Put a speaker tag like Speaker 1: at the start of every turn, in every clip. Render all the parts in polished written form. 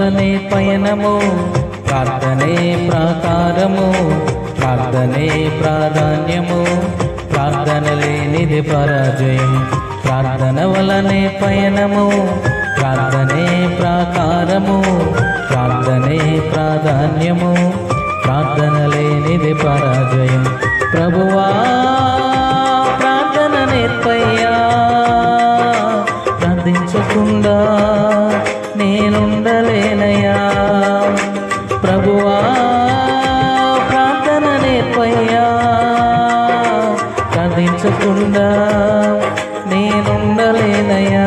Speaker 1: వలనే పయనము, ప్రార్థనే ప్రాకారము, ప్రార్థనే ప్రాధాన్యము, ప్రార్థన లేనిది పరాజయం. ప్రార్థన వలనే పయనము, ప్రార్థనే ప్రాకారము, ప్రార్థనే ప్రాధాన్యము, ప్రార్థన లేనిది పరాజయం. ప్రభువా ప్రార్థన నేర్పయ్యా, ప్రార్థించకుండా నేనుండలేనయ్యా. ప్రభువా ప్రార్థన నేర్పయ్యా, ప్రార్థించకుండా నేనుండలేనయ్యా.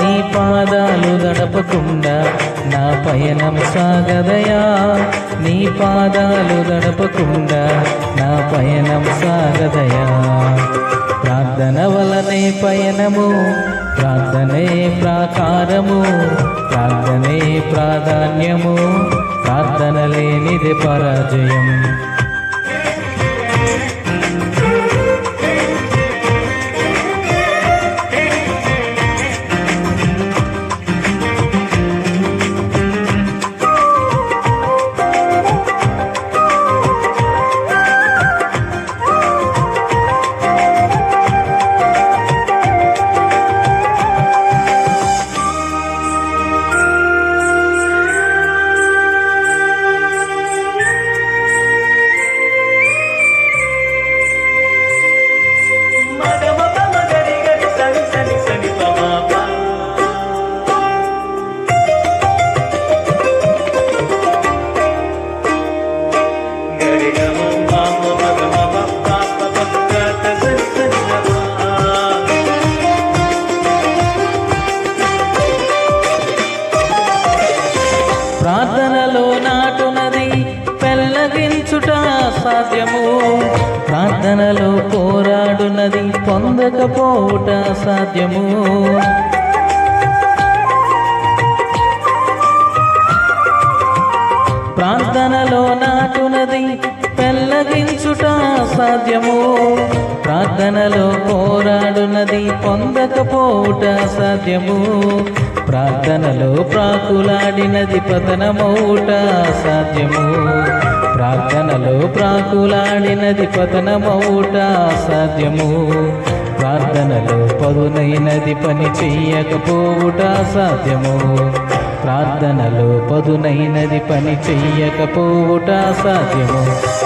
Speaker 1: నీ పాదాలు గడపకుండా నా పయనం సాగదయా, నీ పాదాలు గడపకుండా నా పయనం సాగదయా. ప్రార్థన వలనే పయనము, ప్రార్థనే ప్రాకారము, ప్రార్థనే ప్రాధాన్యము, ప్రార్థన లేనిది పరాజయం. ప్రార్థనలో నాటునది పెళ్ళగించుట సాధ్యము, ప్రార్థనలో పోరాడునది పొందకపోవుట సాధ్యము. ప్రార్థనలో నాటునది పెళ్ళగించుట సాధ్యము, ప్రార్థనలో పోరాడునది పొందకపోవుట సాధ్యము. ప్రార్థనలో ప్రాకులాడినది పతనమౌట సాధ్యము, ప్రార్థనలో ప్రాకులాడినది పతనమౌట సాధ్యము. ప్రార్థనలో పదునైనది పని చెయ్యకపోవుట సాధ్యము, ప్రార్థనలో పదునైనది పని చెయ్యకపోవుట సాధ్యము.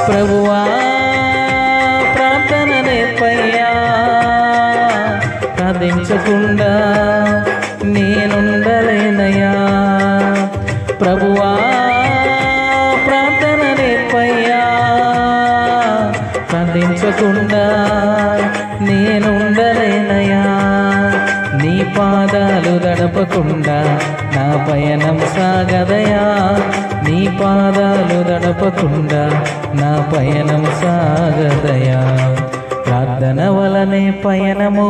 Speaker 1: ప్రభువా ప్రార్థన నేర్పయ్యా, ప్రార్థించకుండా నేనుండలేనయ్యా. ప్రభువా ప్రార్థన నేర్పయ్యా, ప్రార్థించకుండా నేనుండలేనయ్యా. నీ పాదాలు గడపకుండా నా పయనం సాగదయా, నీ పాదాలు గడపకుండా నా పయనం సాగదయా. ప్రార్థన వలనే పయనము,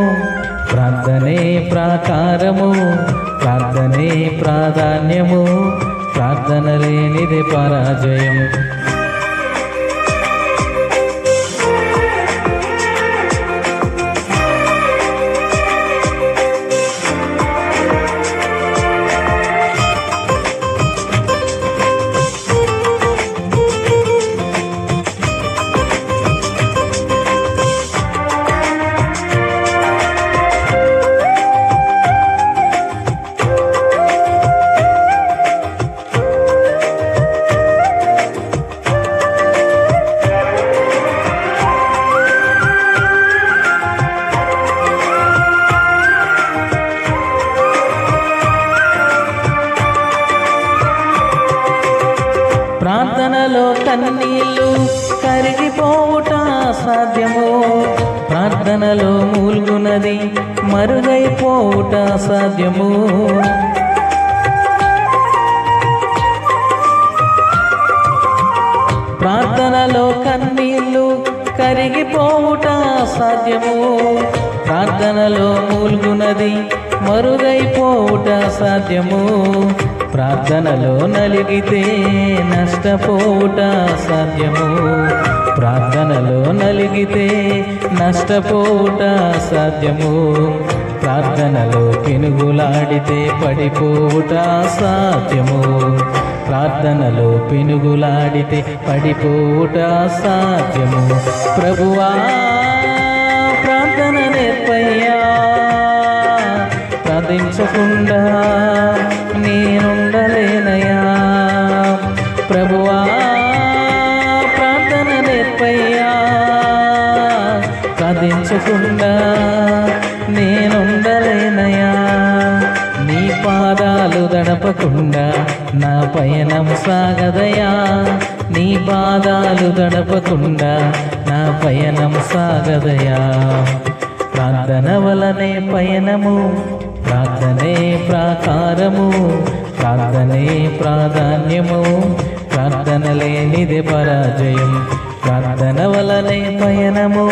Speaker 1: ప్రార్థనే ప్రాకారము, ప్రార్థనే ప్రాధాన్యము, ప్రార్థన లేనిది పరాజయం. ప్రార్థనలో కన్నీళ్ళు కరిగిపోవుట సాధ్యము, ప్రార్థనలో మూల్గునది మరుగైపోవుట సాధ్యము. ప్రార్థనలో కన్నీళ్ళు కరిగిపోవుట సాధ్యము, ప్రార్థనలో మూల్గునది మరుగైపోవుట సాధ్యము. ప్రార్థనలో నలిగితే నష్టపోవుట సాధ్యము, ప్రార్థనలో నలిగితే నష్టపోవుట సాధ్యము. ప్రార్థనలో పెనుగులాడితే పడిపోవుట అసాధ్యము. ప్రార్థనలో పెనుగులాడితే పడిపోవుట అసాధ్యము. ప్రభువా ప్రార్థన నేర్పయ్యా, ప్రార్థించకుండా నేనుండలేనయ్యా. ప్రభువా ప్రార్థన నేర్పయ్యా, ప్రార్థించకుండా నేనుండలేనయ్యా. నీ పాదాలు దడపకుండా నా పయనం సాగదయా. నీ పాదాలు దడపకుండా నా పయనం సాగదయా. ప్రార్థన వలనే పయనము, ప్రార్థనే ప్రాకారము, ప్రార్థనే ప్రాధాన్యము, ప్రార్థన లేనిది పరాజయం. ప్రార్థన వలనే పయనము,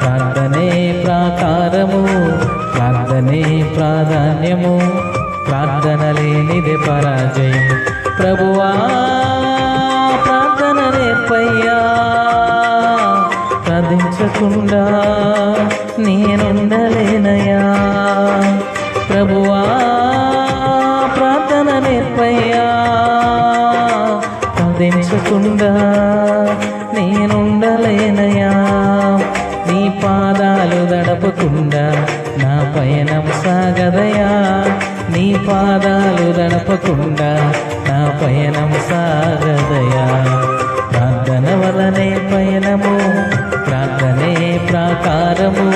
Speaker 1: ప్రార్థనే ప్రాకారము, ప్రార్థనే ప్రాధాన్యము, ప్రార్థన లేనిది పరాజయం. ప్రభువా ప్రార్థన నేర్పయ్యా, ప్రార్థించకుండా నేనుండలేనయ్యా. ప్రభువా ప్రార్థన నేర్పయ్యా, ప్రార్థించకుండా నేనుండలేనయ్యా. నీ పాదాలు దడపకుండా నా పయనం సాగదయా. నీ పాదాలు దడపకుండా నా పయనం సాగదయా. ప్రార్థన వలనే పయనము, ప్రార్థనే ప్రాకారము,